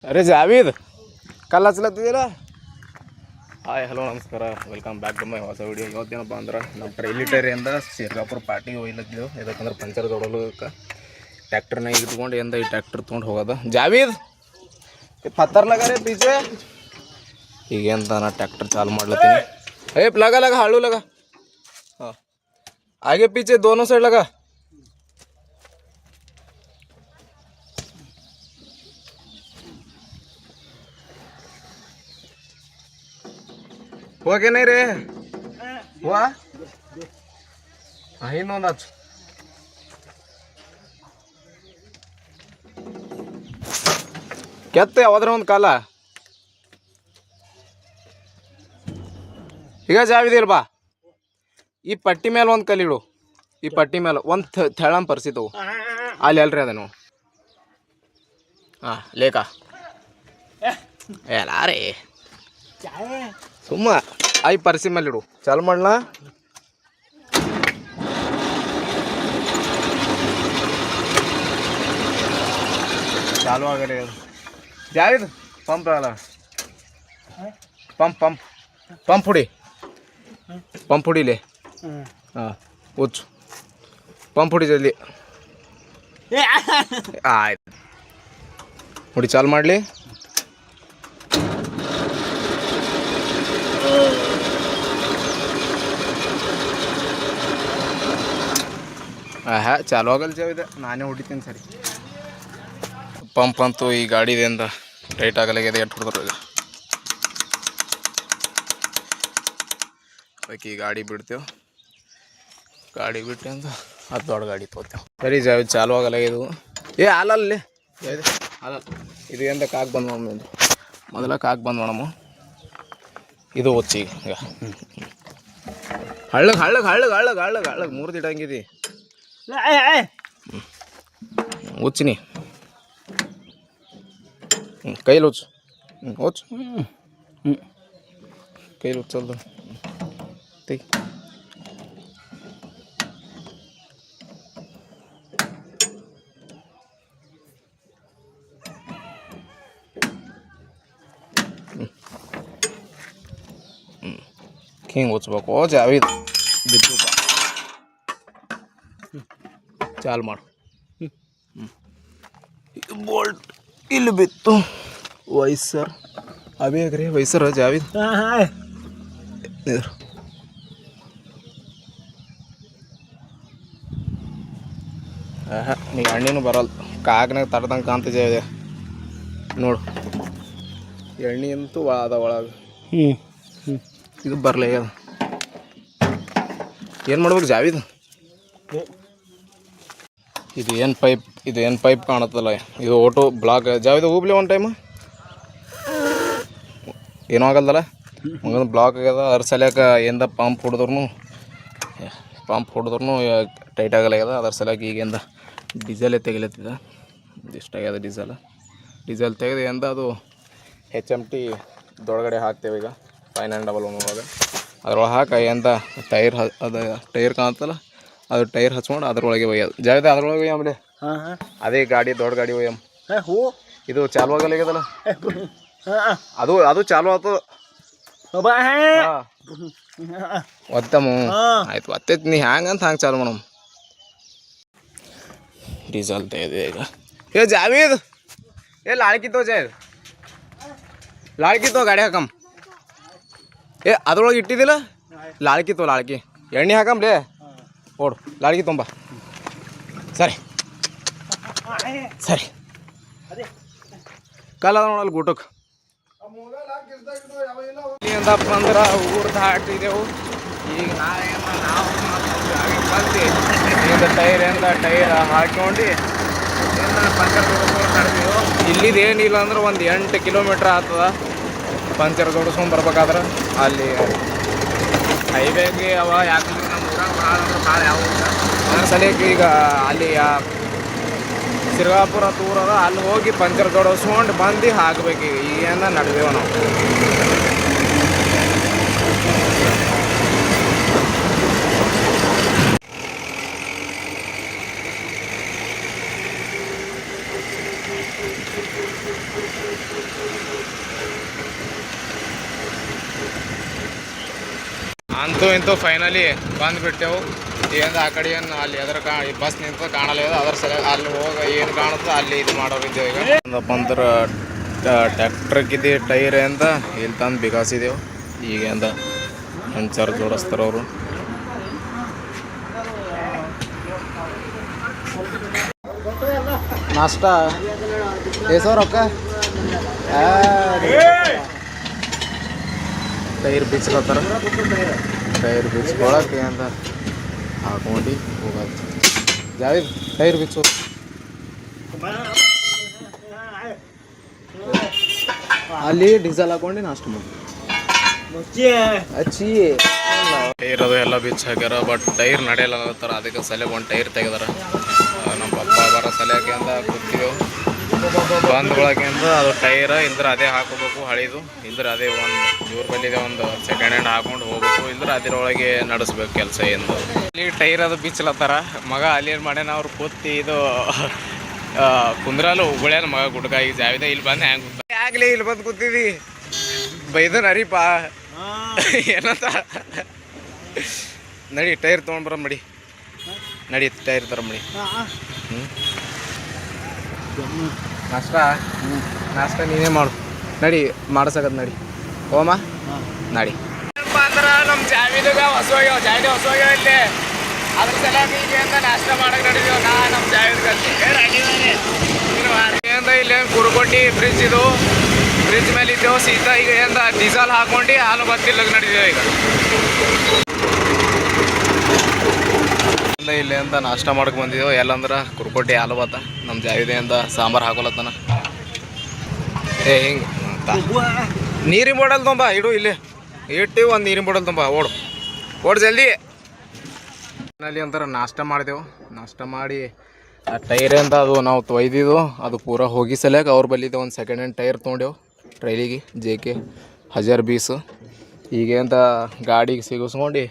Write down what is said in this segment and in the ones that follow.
अरे जावीद कल ಹಚ್ಲತ್ತಿದ್ದೀರಾ hi hello ನಮಸ್ಕಾರ ವೆಲ್ಕಮ್ ಬ್ಯಾಕ್ ಟು ಮೈ ಹೊಸ ವಿಡಿಯೋ. ಇವತ್ತೇನಪ್ಪ ಅಂದ್ರೆ ನಮ್ಮ ಟ್ರೈಲಿಟರಿಯಿಂದ ಸಿರ್ಗಾಪುರ ಪಾರ್ಟಿಗೆ ಹೋಗ್ಲತ್ತಿದ್ದೆವು. ಯಾಕಂದ್ರೆ ಪಂಚರ್ ದೊಡೋದಕ್ಕೆ ಟ್ಯಾಕ್ಟರ್ನಾಗ ಇಟ್ಕೊಂಡು ಈ ಟ್ಯಾಕ್ಟರ್ ತೊಗೊಂಡು ಹೋಗೋದು. ಜಾವೀದ್ ಪತ್ತರ ಲಗ ರೇ ಪೀछे ಈಗ ಅಂತ ನಾ ट्रैक्टर चालू ಮಾಡ್ಲತ್ತೀನಿ. ए लगा लगा हालू लगा, हाँ आगे पीछे दोनों साइड लगा. हुआ क्या नहीं रे हुआ ಇನ್ನೊಂದು ಹಚ್ಚು. ಕೆತ್ತ ಯಾವ್ದ್ರ ಒಂದು ಕಾಲ ಈಗ ಜಾವಿದಿಲ್ಬಾ ಈ ಪಟ್ಟಿ ಮೇಲೆ ಒಂದು ಕಲ್ಲಿಡು. ಈ ಪಟ್ಟಿ ಮೇಲೆ ಒಂದು ತೆಳಂ ಪರಿಸಿತವು ಅಲ್ಲಿ ಅಲ್ರಿ ಅದನ್ನು ಹಾಂ ಲೇಖಾ ಎಲ್ಲ ರೀ ಸುಮ್ಮ ಐ ಪರಿಸಿ ಮೇಲೆ ಇಡು. ಚಾಲು ಮಾಡ್ಲಾ चालू वगैरह जावेद पंप वाला पंप पंप पंप उड़ी ले. हाँ उच्च पंप उड़ी जल्दी आಯ್ತು उड़ी चालू ಮಾಡಲಿ. ಚಾಲು ಆಗಲ್ಲ ಜಾವಿದ, ನಾನೇ ಹೊಡಿತೀನಿ ಸರಿ. पंप अंतु गाड़ी टाइट आगल ಅದಕ್ಕೆ ಗಾಡಿ ಬಿಡ್ತೇವೆ. ಗಾಡಿ ಬಿಟ್ಟು ಅಂತ ಅದು ದೊಡ್ಡ ಗಾಡಿ ತೋತೇವೆ. ಸರಿ ಜಾವಿ ಚಾಲು ಆಗಲ್ಲ ಇದು. ಹಾಲಲ್ಲಿ ಹಾಲ ಇದು ಎಂದ ಕಾಕ್ ಬಂದು ನೋಡಮ್ಮ, ಮೊದಲ ಕಾಕ್ ಬಂದು ನೋಡಮ್ಮ. ಇದು ಒಚ್ಚಿ ಈಗ ಹಳ್ಳಗೆ ಹಳ್ಳಗೆ ಹಳ್ಳಗೆ ಹಳ್ಳಗೆ ಹಳ್ಳಗೆ ಹಳ್ಳಗೆ 3 ದಿಟ ಹಂಗಿದಿ ಉಚ್ಚಿನಿ ಕೈಲಿ ಉಚ್ಚು ಉಚ್ಚು ಕೈಲಿ ಉಚ್ಚಲ್ದು ತೆಗಿ. ಹಿಂಗೆ ಉಚ್ಬೇಕು. ಜಾವಿದ್ ಬಿದ್ದು ಚಾಲು ಮಾಡು. ಬೋಲ್ಟ್ ಇಲ್ಲಿ ಬಿತ್ತು. ವೈಸರ್ ಅಬೇಗ್ರಿ ವೈಸರ್ ಜಾವಿದ್ ನೀ ಎಣ್ಣೆನೂ ಬರಲ್ಲ. ಕಾಗ್ನಾಗ ತರದಂಗೆ ಕಾಂತ ಜಾವಿದೆ ನೋಡು. ಎಣ್ಣೆ ಅಂತೂ ಅದ ಒಳಗೆ ಇದು ಬರಲೇ ಅದು. ಏನು ಮಾಡ್ಬೇಕು ಜಾವಿದ್? ಇದು ಏನು ಪೈಪ್ ಕಾಣುತ್ತಲ್ಲ, ಇದು ಓಟೋ ಬ್ಲಾಕ್ ಜಾವಿದ ಹೋಗ್ಲಿ ಒಂದು ಟೈಮ್ ಏನೂ ಆಗಲ್ದಲ್ಲ. ಹಂಗಂದ್ರೆ ಬ್ಲಾಕ್ ಆಗ್ಯದ. ಅದ್ರ ಸಲಕ ಎಂದ ಪಂಪ್ ಹೊಡೆದ್ರೂ ಟೈಟ್ ಆಗಲ್ಲ ಆಗ್ಯದ. ಅದ್ರ ಸಲಕ ಈಗಿಂದ ಡೀಸೆಲೇ ತೆಗಿಲತ್ತಿದ. ಇಷ್ಟಾಗ್ಯದ ಡೀಸೆಲ್ ತೆಗೆದು ಎಂದ ಅದು HMT ದೊಳಗಡೆ ಹಾಕ್ತೇವೆ. ಈಗ 5911 ಒಳಗೆ ಅದ್ರೊಳಗೆ ಹಾಕಿ ಎಂದ ಟೈರ್ ಕಾಣುತ್ತಲ್ಲ, ಅದು ಟೈರ್ ಹಚ್ಕೊಂಡು ಅದ್ರೊಳಗೆ ಒಯ್ಯೋದು. ಜಾವಿದ ಅದ್ರೊಳಗೆ ಒಯ್ಯಮ್ಲೆ. ಅದೇ ಗಾಡಿ ದೊಡ್ಡ ಗಾಡಿ ಒಯ್ಯಮ್. ಇದು ಚಾಲು ಆಗಲ್ಲ ಆಗ್ಯದಲ್ಲ, ಅದು ಚಾಲು ಆಗ್ತದ. ಒತ್ತಮ್ಮ ಆಯ್ತು ಒತ್ತೈತಿ. ನೀ ಹ್ಯಾಂಗಂತ ಹಂಗೆ ಚಾಲು ಮಾಡಮ್. ಡೀಸೆಲ್ ತೆಗೆದೆ ಈಗ. ಜಾವೀದ್ ಲಾಳ್ಕಿತ್ತೋ ಜಾವಿದ್ ಲಾಳ್ಕಿತ್ತೋ ಗಾಡಿ ಹಾಕಮ್. ಅದ್ರೊಳಗೆ ಇಟ್ಟಿದ್ದಿಲ್ಲ ಲಾಳ್ಕಿ ಎಣ್ಣೆ ಹಾಕಮ್ಲೇ. ಓಡು ಲಾಳ್ಕಿ ತುಂಬ ಸರಿ ಸರಿ ಕಲ್ಲ ನೋಡಲ್ಲ ಊಟಕ್ಕೆ. ಏನಪ್ಪ ಅಂದ್ರೆ ಊರು ದಾಟಿದೆವು. ಈಗ ನಾವು ಬಂದು ಟೈರ್ ಹಾಕೊಂಡು ಪಂಚರ್ ತಡೆದೆವು. ಇಲ್ಲಿದೇನಿಲ್ಲ ಅಂದ್ರೆ ಒಂದು 8 ಕಿಲೋಮೀಟ್ರ್ ಆಗ್ತದ ಪಂಚರ್ ದೊಡ್ಸ್ಕೊಂಡು ಬರ್ಬೇಕಾದ್ರೆ. ಅಲ್ಲಿ ಹೈವೇಗೆ ಅವ ಯಾಕಂದ್ರೆ ನಮ್ಮ ಊರಾಗ ಭಾಳ ಯಾವ ಅದ್ರ ಸಲಕ್ಕೆ ಈಗ ಅಲ್ಲಿ ಸಿರ್ಗಾಪುರ ದೂರದ ಅಲ್ಲಿ ಹೋಗಿ ಪಂಚರ್ ದೊಡಸ್ಕೊಂಡು ಬಂದು ಹಾಕ್ಬೇಕು. ಈಗೇನ ನಡೆದೇವು ನಾವು. ಅಂತೂ ಇಂತೂ ಫೈನಲಿ ಬಂದುಬಿಟ್ಟೆವು. ಏನು ಆ ಕಡೆ ಏನು ಅಲ್ಲಿ ಎದ್ರ ಬಸ್ ನಿಂತು ಕಾಣಲ್ಲ, ಅದ್ರ ಸಲ ಅಲ್ಲಿ ಹೋಗಿ ಏನು ಕಾಣುತ್ತೋ ಅಲ್ಲಿ ಇದು ಮಾಡೋರಿದ್ದೇವೆ. ಈಗ ಒಂದಪ್ಪ ಅಂದ್ರೆ ಟ್ಯಾಕ್ಟ್ರಕ್ಕಿದ್ದು ಟೈರ್ ಅಂತ ಇಲ್ಲಿ ತಂದು ಬಿಗಾಸಿದೆವು. ಈಗ ಅಂತ ಹಂಚಾರು ಜೋಡಿಸ್ತಾರೆ ಅವರು. ನಾಷ್ಟ ಏಸೋ ರೊಕ್ಕ ಟೈರ್ ಬಿಚ್ಕೊತಾರ. ಟೈರ್ ಬಿಚ್ಕೊಳಕ್ಕೆ ಅಂತ ಹಾಕೊಂಡು ಹೋಗೋದು. ಜಾವೇದ್ ಟೈರ್ ಬಿಚ್ಚು. ಅಲ್ಲಿ ಡೀಸೆಲ್ ಹಾಕೊಂಡು ನಾಷ್ಟ ಮಾಡಿ ಹಚ್ಚಿ ಟೈರ್ ಅದು ಎಲ್ಲ ಬಿಚ್ಚ ಹಾಕ್ಯಾರ. ಬಟ್ ಟೈರ್ ನಡೆಯಲ್ಲ ಅನ್ನತ್ತಾರ. ಅದಕ್ಕೆ ಸಲಕ್ಕೆ ಒಂದು ಟೈರ್ ತೆಗೆದಾರ. ನಮ್ಮ ಪಪ್ಪ ಬರೋ ಸಲಕ್ಕೆ ಅಂತ ಕೂತಿದ್ದೆವು. ಬಂದ್ಗಳಕ್ಕೆ ಅಂತ ಅದು ಟೈರ್ ಇಲ್ದ್ರೆ ಅದೇ ಹಾಕೋಬೇಕು ಹಳಿದು, ಇಲ್ದ್ರೆ ಅದೇ ಒಂದು ಇವ್ರ ಬಲ್ಲಿದೆ ಒಂದು ಸೆಕೆಂಡ್ ಹ್ಯಾಂಡ್ ಹಾಕೊಂಡು ಹೋಗ್ಬೇಕು, ಇಲ್ದ್ರೆ ಅದರೊಳಗೆ ನಡೆಸ್ಬೇಕು ಕೆಲಸ. ಎಂದು ಇಲ್ಲಿ ಟೈರ್ ಅದು ಬಿಚ್ಚಲತ್ತಾರ. ಮಗ ಅಲ್ಲಿ ಏನು ಮಾಡ್ಯಾನ ಅವ್ರು ಕೂತಿ ಇದು ಕುಂದ್ರಲ್ಲ ಉಗುಳ್ಯಾನ ಮಗ ಗುಡ್ಕ. ಈಗ ಜಾವಿದ ಇಲ್ಲಿ ಬಂದು ಹ್ಯಾಂಗೆ ಆಗಲಿ ಇಲ್ಲಿ ಬಂದು ಕೂತಿದ್ದಿ ಬೈದನ್ ಅರಿಪ ಏನಂತ. ನಡಿ ಟೈರ್ ತೊಗೊಂಡ್ಬರ ಮಡಿ, ನಡಿ ಟೈರ್ ತರ ಮಡಿ. ನಾಷ್ಟ ನೀನೇ ಮಾಡು. ನಡಿ ಮಾಡ್ಸಕತ್ ನಡಿ ಹೋಮ ನಡಿ. ಏನಪ್ಪ ಅಂದ್ರೆ ನಮ್ಮ ಜಾವಿದಾಗ ಹೊಸೋಗ್ಯಾವ, ಜಾವಿದ ಹೊಸೋಗ್ಯಾವ ಇಲ್ಲಿ. ಅದ್ರ ಸಲುವಾಗಿ ಈಗ ಅಂತ ನಾಷ್ಟ ಮಾಡಕ್ಕೆ ನಡಿದೀವಿ ನಮ್ಮ ಜಾವಿದಗಲ್ಲಿ. ಇಲ್ಲಿ ಕುರುಕೊಟ್ಟಿ ಬ್ರಿಡ್ಜ್ ಇದು, ಬ್ರಿಡ್ಜ್ ಮೇಲೆ ಇದ್ದೇವೆ ಸೀದಾ. ಈಗ ಏನ್ ಡೀಸೆಲ್ ಹಾಕೊಂಡು ಹಾಲು ಬತ್ತಿಲ್ಲ ನಡಿದೇವೆ. ಈಗ ಇಲ್ಲಿ ಅಂತ ನಾಷ್ಟ ಮಾಡಕ್ಕೆ ಬಂದಿದ್ದೇವೆ. ಎಲ್ಲಂದ್ರೆ ಕುರುಕೊಟ್ಟಿ ಹಾಲು ಬತ್ತ ನಮ್ಮ ಜಾವಿದೆ ಅಂತ ಸಾಂಬಾರು ಹಾಕೊಲತ್ತಾನ. ಹಿಂಗೆ ನೀರಿನ ಬಾಟಲ್ ತುಂಬ ಇಡು, ಇಲ್ಲಿ ಇಟ್ಟು ಒಂದು ನೀರಿನ ಬಾಟಲ್ ತುಂಬ ಓಡು ಜಲ್ದಿ. ಅಲ್ಲಿ ಅಂತಾರೆ ನಾಷ್ಟ ಮಾಡಿದೆವು. ನಾಷ್ಟ ಮಾಡಿ ಆ ಟೈರ್ ಅಂತ ಅದು ನಾವು ತೊಯ್ದಿದ್ದು ಅದು ಪೂರ ಹೋಗಿ ಸಲಕ್ಕೆ ಅವ್ರ ಬಲ್ಲಿದ್ದೆ ಒಂದು ಸೆಕೆಂಡ್ ಹ್ಯಾಂಡ್ ಟೈರ್ ತೊಗೊಂಡೆವು ಟ್ರೈಲಿಗೆ JK 1020. ಈಗ ಅಂತ ಗಾಡಿಗೆ ಸಿಗಿಸ್ಕೊಂಡು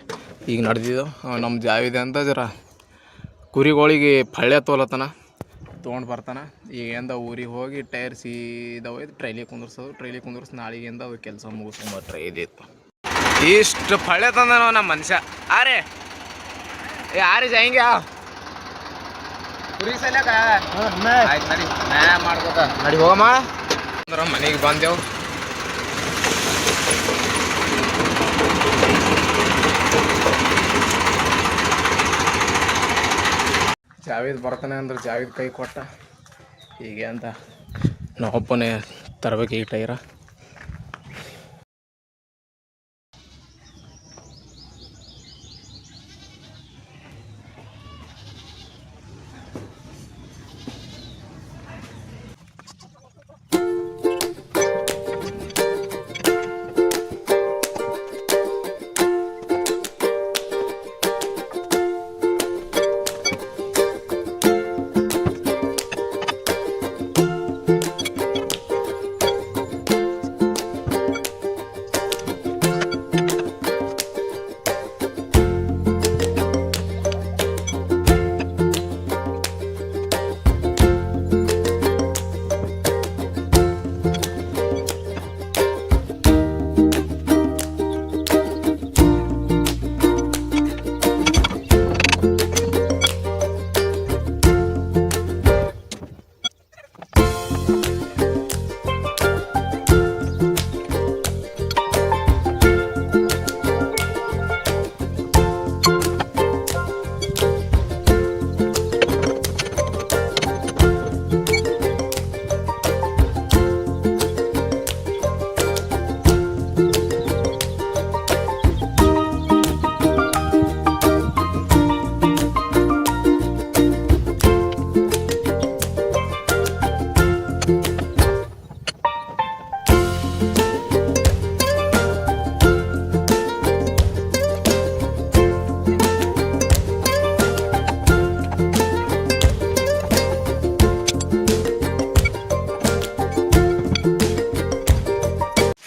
ಈಗ ನಡೆದಿದ್ದೆವು. ನಮ್ಮ ಜಾವಿದೆ ಅಂತ ಜರ ಕುರಿಗಳಿಗೆ ಪಳ್ಳೆ ತೋಲತ್ತಾನ, ತೊಗೊಂಡು ಬರ್ತಾನೆ. ಈಗಿಂದ ಊರಿಗೆ ಹೋಗಿ ಟೈರ್ ಸೀದಾ ಹೋಯ್ತು ಟ್ರೈಲಿಗೆ ಕುಂದಿರ್ಸೋದು. ಟ್ರೈಲಿಗೆ ಕುಂದಿರ್ಸಿ ನಾಳೆಗಿಂದ ಅದು ಕೆಲಸ ಮುಗಿಸ್ಕೊಂಬ ಟ್ರೈ ಇದಿತ್ತು. ಇಷ್ಟು ಪಳ್ಳೆ ತಂದ ನಮ್ಮ ಮನುಷ್ಯ. ಆರೆ ಯಾರು ಜಾಯಿಂಗೆ ಕುರಿ ಸಲ್ಯಾಕ ಆಯ್ತು ನಡಿ ಮಾಡ್ಕೋತ ನಡಿ ಹೋಗಮ್ಮ ಅಂದ್ರೆ ಮನೆಗೆ ಬಂದೆವು. ಜಾವೇದ್ ಬರ್ತಾನೆ ಅಂದ್ರೆ ಜಾವೇದ್ ಕೈ ಕೊಟ್ಟ. ಹೀಗೆ ಅಂತ ನಾವೊಬ್ಬನೇ ತರಬೇಕು ಈ ಟೈರ.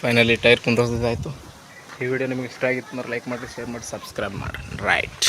Finally tyre ಕುಂದ್ರದಾಯಿತು. ಈ ವಿಡಿಯೋ ನಿಮಗೆ ಇಷ್ಟ ಆಗಿತ್ತು ಅಂದ್ರೆ ಲೈಕ್ ಮಾಡಿ, ಶೇರ್ ಮಾಡಿ, ಸಬ್ಸ್ಕ್ರೈಬ್ ಮಾಡಿ. ರೈಟ್.